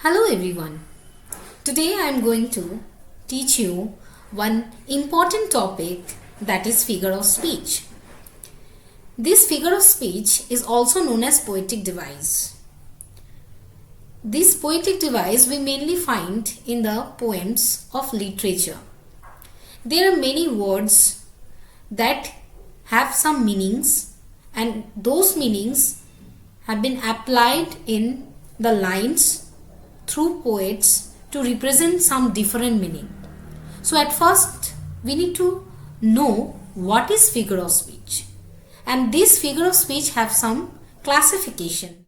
Hello everyone. Today I am going to teach you one important topic, that is figure of speech. This figure of speech is also known as poetic device. This poetic device we mainly find in the poems of literature. There are many words that have some meanings, and those meanings have been applied in the lines through poets to represent some different meaning. So at first we need to know what is figure of speech, and this figure of speech have some classification.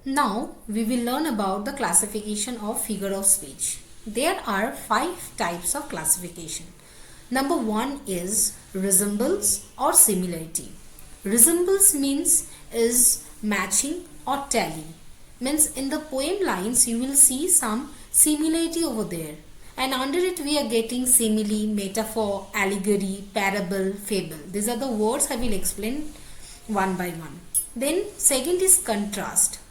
Now we will learn about the classification of figure of speech. There are 5 types of classification. Number 1 is resembles or similarity. Resembles means is matching or tally. Means in the poem lines you will see some similarity over there, and under it we are getting simile, metaphor, allegory, parable, fable. These are the words I will explain one by one. Then second is contrast.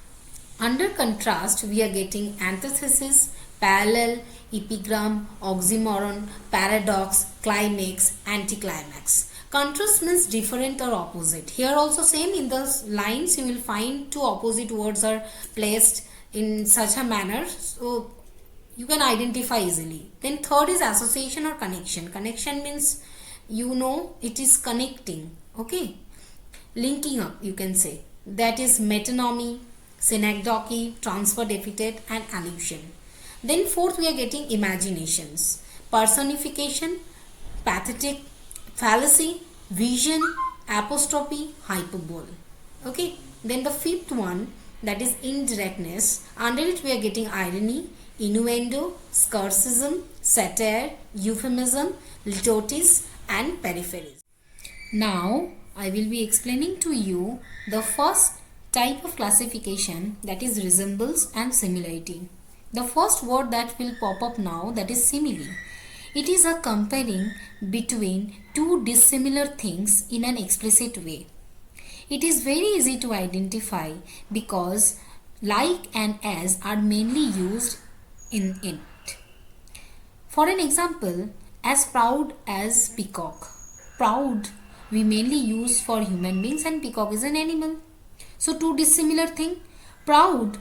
Under contrast we are getting antithesis, parallel, epigram, oxymoron, paradox, climax, anticlimax. Contrast means different or opposite. Here also same, in the lines you will find two opposite words are placed in such a manner so you can identify easily. Then third is association or connection. Connection means it is connecting, okay, linking up you can say. That is metonymy, synecdoche, transfer deficit and allusion. Then fourth we are getting imaginations, personification, pathetic, fallacy, vision, apostrophe, hyperbole. Okay. Then the fifth one, that is indirectness. Under it we are getting irony, innuendo, scarsism, satire, euphemism, litotes and peripheries. Now I will be explaining to you the first type of classification, that is resembles and similarity. The first word that will pop up now, that is simile. It is a comparing between two dissimilar things in an explicit way. It is very easy to identify because like and as are mainly used in it. For an example, as proud as peacock. Proud we mainly use for human beings and peacock is an animal. So two dissimilar things. Proud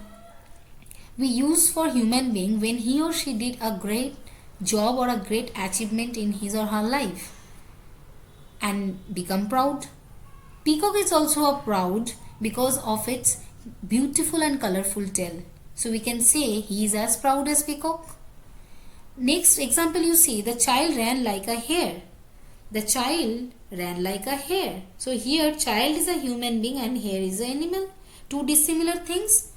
we use for human being when he or she did a great job or a great achievement in his or her life and become proud. Peacock is also a proud because of its beautiful and colorful tail. So we can say he is as proud as peacock. Next example, you see the child ran like a hare. The child ran like a hare. So here child is a human being and hare is an animal. Two dissimilar things,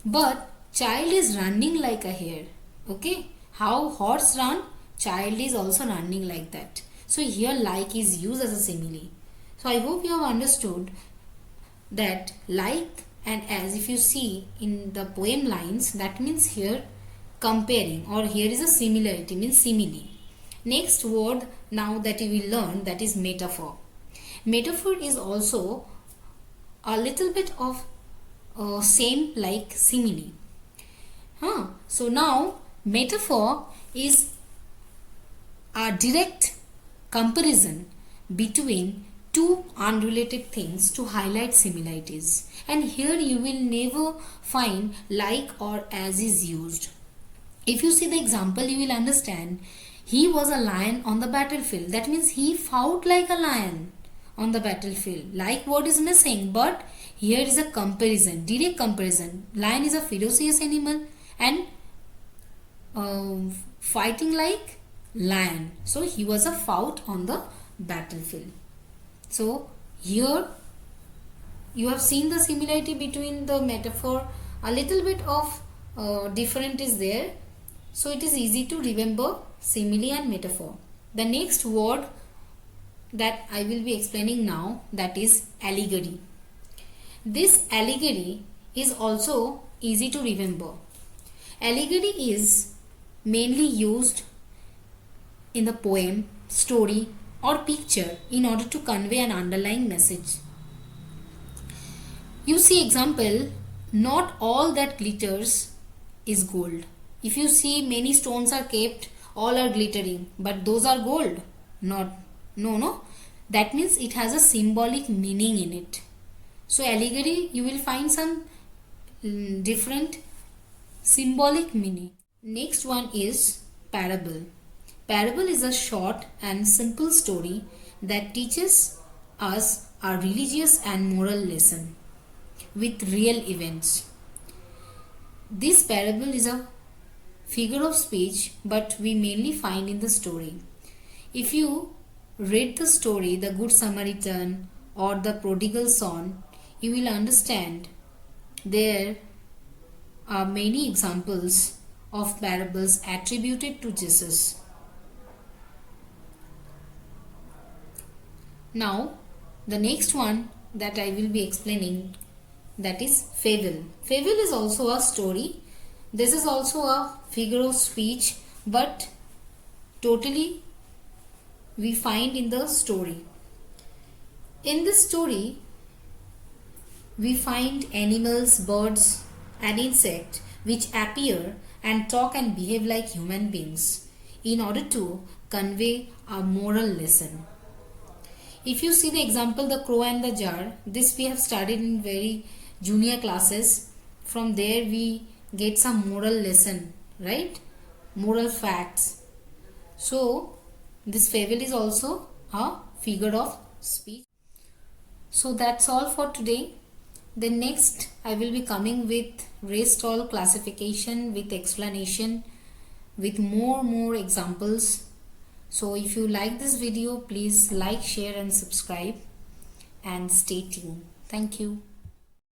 but child is running like a hare. Okay. How horse run, child is also running like that. So here like is used as a simile. So I hope you have understood that like and as, if you see in the poem lines, that means here comparing, or here is a similarity, means simile. Next word now that you will learn, that is metaphor. Metaphor is also a little bit of same like simile. So now metaphor is a direct comparison between two unrelated things to highlight similarities, and here you will never find like or as is used. If you see the example, you will understand he was a lion on the battlefield. That means he fought like a lion on the battlefield. Like word is missing, but here is a comparison, direct comparison. Lion is a ferocious animal and fighting like lion. So he was a fought on the battlefield. So here you have seen the similarity between the metaphor. A little bit of different is there. So it is easy to remember simile and metaphor. The next word that I will be explaining now, that is allegory. This allegory is also easy to remember. Allegory is mainly used in the poem, story or picture in order to convey an underlying message. You see example, not all that glitters is gold. If you see, many stones are kept, all are glittering, but those are gold. Not, no. That means it has a symbolic meaning in it. So allegory, you will find some different symbolic meaning. Next one is parable. Parable is a short and simple story that teaches us a religious and moral lesson with real events. This parable is a figure of speech, but we mainly find in the story. If you read the story, The Good Samaritan or The Prodigal Son, you will understand there are many examples of parables attributed to Jesus. Now, the next one that I will be explaining, that is fable. Fable is also a story. This is also a figure of speech, but totally we find in the story. In this story, we find animals, birds and insects which appear and talk and behave like human beings in order to convey a moral lesson. If you see the example, the crow and the jar, this we have studied in very junior classes. From there we get some moral lesson, right? Moral facts. So this fable is also a figure of speech. So that's all for today. Then next I will be coming with rest all classification with explanation with more examples. So if you like this video, please like, share and subscribe and stay tuned. Thank you.